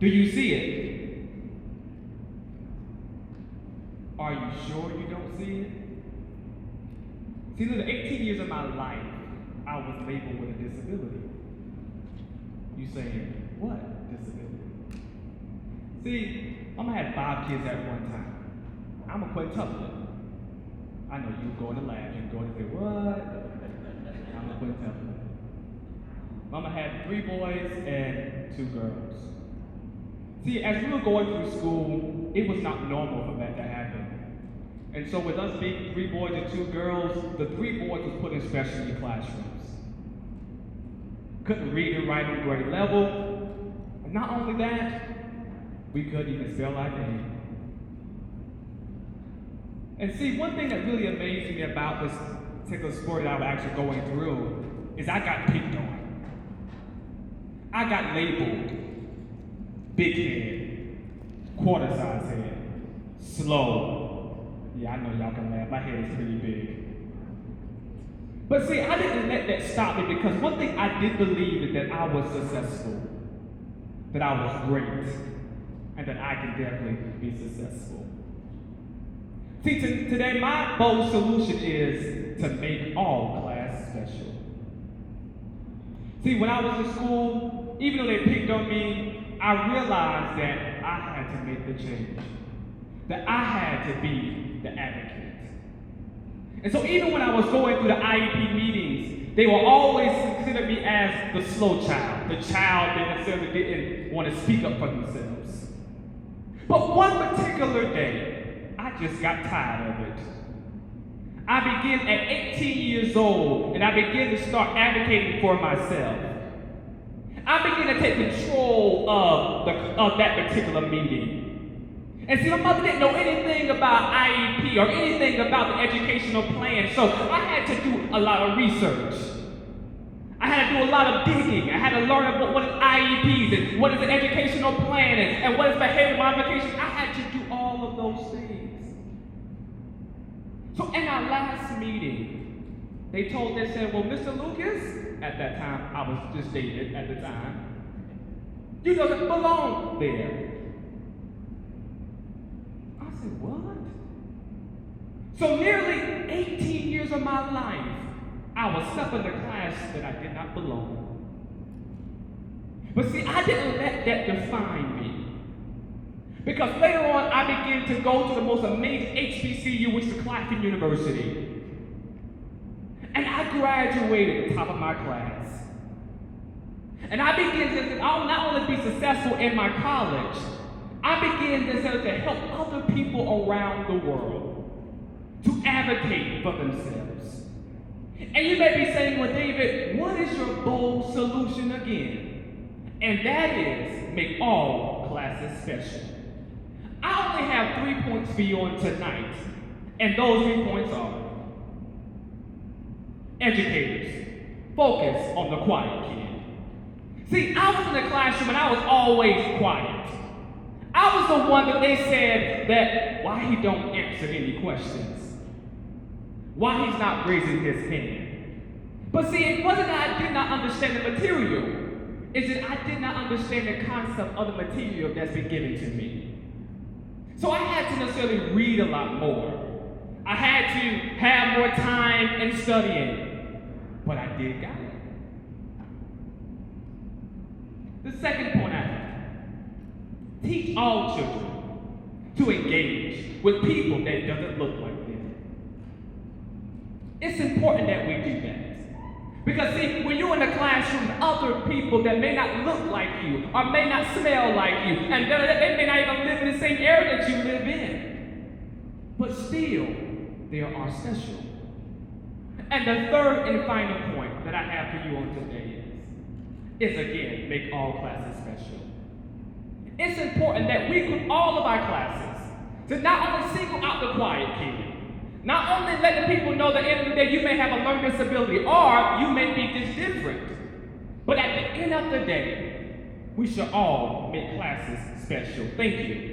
Do you see it? Are you sure you don't see it? See, look, 18 years of my life, I was labeled with a disability. You saying, what disability? See, I'm gonna have 5 kids at one time. I'm a quintuplet. I know you go in the lab, you go in and say, what? I'm a quintuplet. Mama had 3 boys and 2 girls. See, as we were going through school, it was not normal for that to happen. And so with us being 3 boys and 2 girls, the 3 boys was put in specialty classrooms. Couldn't read and write on grade level. And not only that, we couldn't even spell our name. And see, one thing that really amazed me about this particular sport that I was actually going through is I got picked on. I got labeled big head, quarter-size head, slow. Yeah, I know y'all can laugh. My head is pretty big. But see, I didn't let that stop me because one thing I did believe is that I was successful, that I was great, and that I can definitely be successful. See, today my bold solution is to make all class special. See, when I was in school, even though they picked on me, I realized that I had to make the change, that I had to be the advocate. And so even when I was going through the IEP meetings, they will always consider me as the slow child, the child that necessarily didn't want to speak up for themselves. But one particular day, I just got tired of it. I began at 18 years old, and I began to start advocating for myself. I began to take control of that particular meeting. And see, my mother didn't know anything about IEP or anything about the educational plan, so I had to do a lot of research. I had to do a lot of digging. I had to learn about what is IEPs and what is an educational plan and what is behavior modification. I had to do all of those things. So in our last meeting, they said, well, Mr. Lucas, at that time, I was just dated at the time, you doesn't belong there. I said, what? So nearly 18 years of my life, I was stuck in the class that I did not belong. But see, I didn't let that define me. Because later on, I began to go to the most amazing HBCU, which is Claflin University. And I graduated at the top of my class. And I began to not only be successful in my college, I began to help other people around the world to advocate for themselves. And you may be saying, well, David, what is your bold solution again? And that is, make all classes special. I only have 3 points for you on tonight. And those 3 points are: educators, focus on the quiet kid. See, I was in the classroom and I was always quiet. I was the one that they said that why he don't answer any questions, why he's not raising his hand. But see, it wasn't that I did not understand the material, it's that I did not understand the concept of the material that's been given to me. So I had to necessarily read a lot more. I had to have more time in studying, but I did got it. The second point I have: teach all children to engage with people that doesn't look like them. It's important that we do that. Because see, when you're in the classroom with other people that may not look like you or may not smell like you, and they may not even live in the same area that you live in, but still, they are special. And the third and final point that I have for you on today is again, make all classes special. It's important that we equip all of our classes to not only single out the quiet kid, not only let the people know that at the end of the day you may have a learning disability or you may be just different, but at the end of the day, we should all make classes special. Thank you.